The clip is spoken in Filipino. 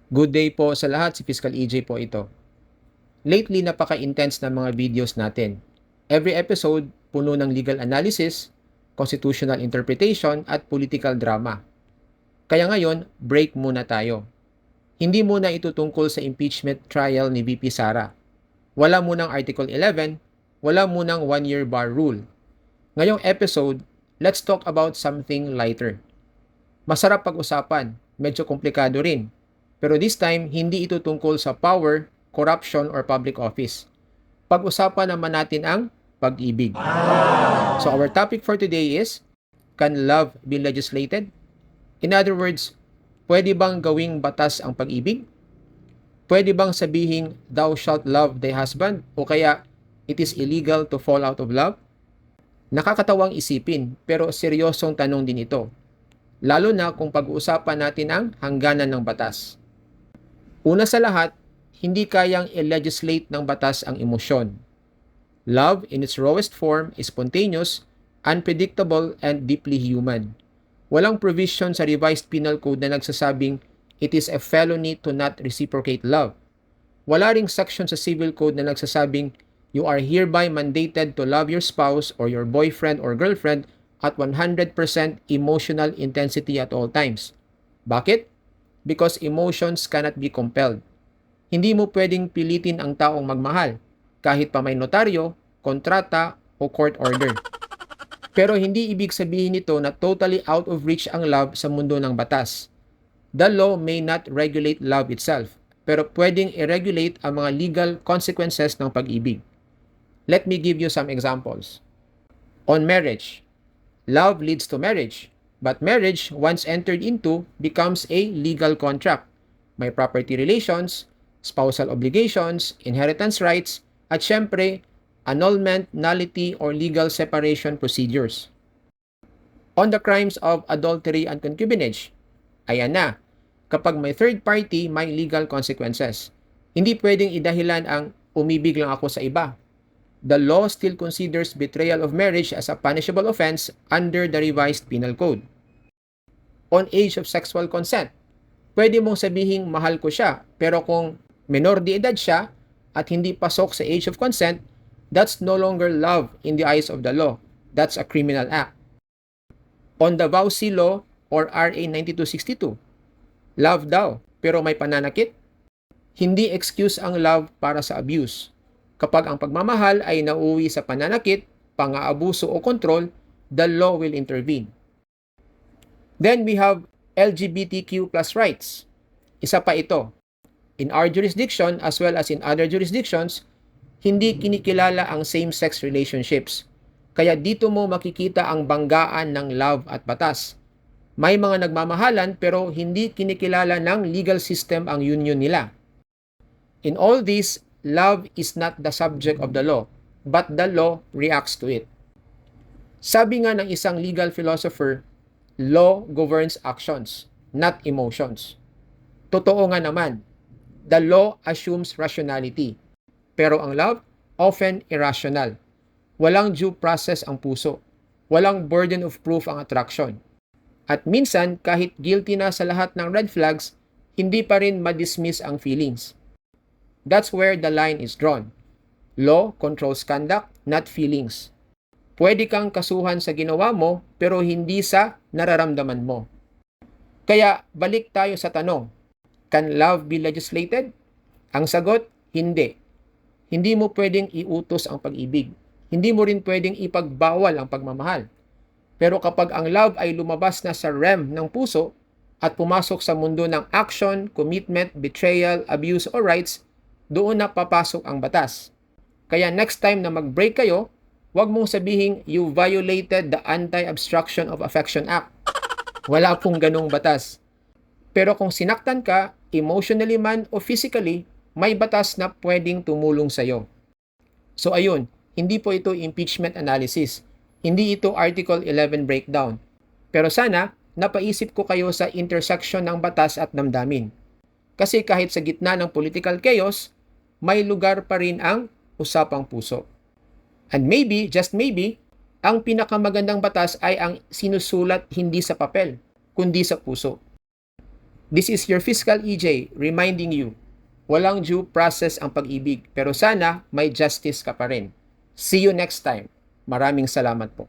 Good day po sa lahat, si Fiscal EJ po ito. Lately, napaka-intense ng mga videos natin. Every episode, puno ng legal analysis, constitutional interpretation, at political drama. Kaya ngayon, break muna tayo. Hindi muna ito tungkol sa impeachment trial ni VP Sara. Wala munang Article 11, wala munang one-year bar rule. Ngayong episode, let's talk about something lighter. Masarap pag-usapan, medyo komplikado rin. Pero this time, hindi ito tungkol sa power, corruption, or public office. Pag-usapan naman natin ang pag-ibig. So our topic for today is, can love be legislated? In other words, pwede bang gawing batas ang pag-ibig? Pwede bang sabihin, thou shalt love thy husband? O kaya, it is illegal to fall out of love? Nakakatawang isipin, pero seryosong tanong din ito. Lalo na kung pag-uusapan natin ang hangganan ng batas. Una sa lahat, hindi kayang i-legislate ng batas ang emosyon. Love in its rawest form is spontaneous, unpredictable, and deeply human. Walang provision sa revised penal code na nagsasabing it is a felony to not reciprocate love. Wala ring section sa civil code na nagsasabing you are hereby mandated to love your spouse or your boyfriend or girlfriend at 100% emotional intensity at all times. Bakit? Because emotions cannot be compelled. Hindi mo pwedeng pilitin ang taong magmahal, kahit pa may notaryo, kontrata, o court order. Pero hindi ibig sabihin nito na totally out of reach ang love sa mundo ng batas. The law may not regulate love itself, pero pwedeng i-regulate ang mga legal consequences ng pag-ibig. Let me give you some examples. On marriage, love leads to marriage, but marriage, once entered into, becomes a legal contract. May property relations, spousal obligations, inheritance rights, at syempre, annulment, nullity, or legal separation procedures. On the crimes of adultery and concubinage, ayan na, kapag may third party, may legal consequences. Hindi pwedeng idahilan ang umibig lang ako sa iba. The law still considers betrayal of marriage as a punishable offense under the revised penal code. On age of sexual consent, pwede mong sabihing mahal ko siya, pero kung menor de edad siya at hindi pasok sa age of consent, that's no longer love in the eyes of the law. That's a criminal act. On the vowsy law or RA 9262, love daw, pero may pananakit? Hindi excuse ang love para sa abuse. Kapag ang pagmamahal ay nauwi sa pananakit, pang-aabuso o control, the law will intervene. Then we have LGBTQ plus rights. Isa pa ito. In our jurisdiction as well as in other jurisdictions, hindi kinikilala ang same-sex relationships. Kaya dito mo makikita ang banggaan ng love at batas. May mga nagmamahalan pero hindi kinikilala ng legal system ang union nila. In all this, love is not the subject of the law, but the law reacts to it. Sabi nga ng isang legal philosopher, law governs actions, not emotions. Totoo nga naman, the law assumes rationality, pero ang love, often irrational. Walang due process ang puso. Walang burden of proof ang attraction. At minsan, kahit guilty na sa lahat ng red flags, hindi pa rin madismiss ang feelings. That's where the line is drawn. Law controls conduct, not feelings. Pwede kang kasuhan sa ginawa mo, pero hindi sa nararamdaman mo. Kaya, balik tayo sa tanong, can love be legislated? Ang sagot, hindi. Hindi mo pwedeng iutos ang pag-ibig. Hindi mo rin pwedeng ipagbawal ang pagmamahal. Pero kapag ang love ay lumabas na sa realm ng puso at pumasok sa mundo ng action, commitment, betrayal, abuse, or rights, doon na papasok ang batas. Kaya next time na mag-break kayo, huwag mong sabihin you violated the Anti-Obstruction of Affection Act. Wala pong ganong batas. Pero kung sinaktan ka, emotionally man o physically, may batas na pwedeng tumulong sa'yo. So ayun, hindi po ito impeachment analysis. Hindi ito Article 11 breakdown. Pero sana, napaisip ko kayo sa intersection ng batas at damdamin. Kasi kahit sa gitna ng political chaos, may lugar pa rin ang usapang puso. And maybe, just maybe, ang pinakamagandang batas ay ang sinusulat hindi sa papel, kundi sa puso. This is your Fiscal EJ reminding you, walang due process ang pag-ibig, pero sana may justice ka pa rin. See you next time. Maraming salamat po.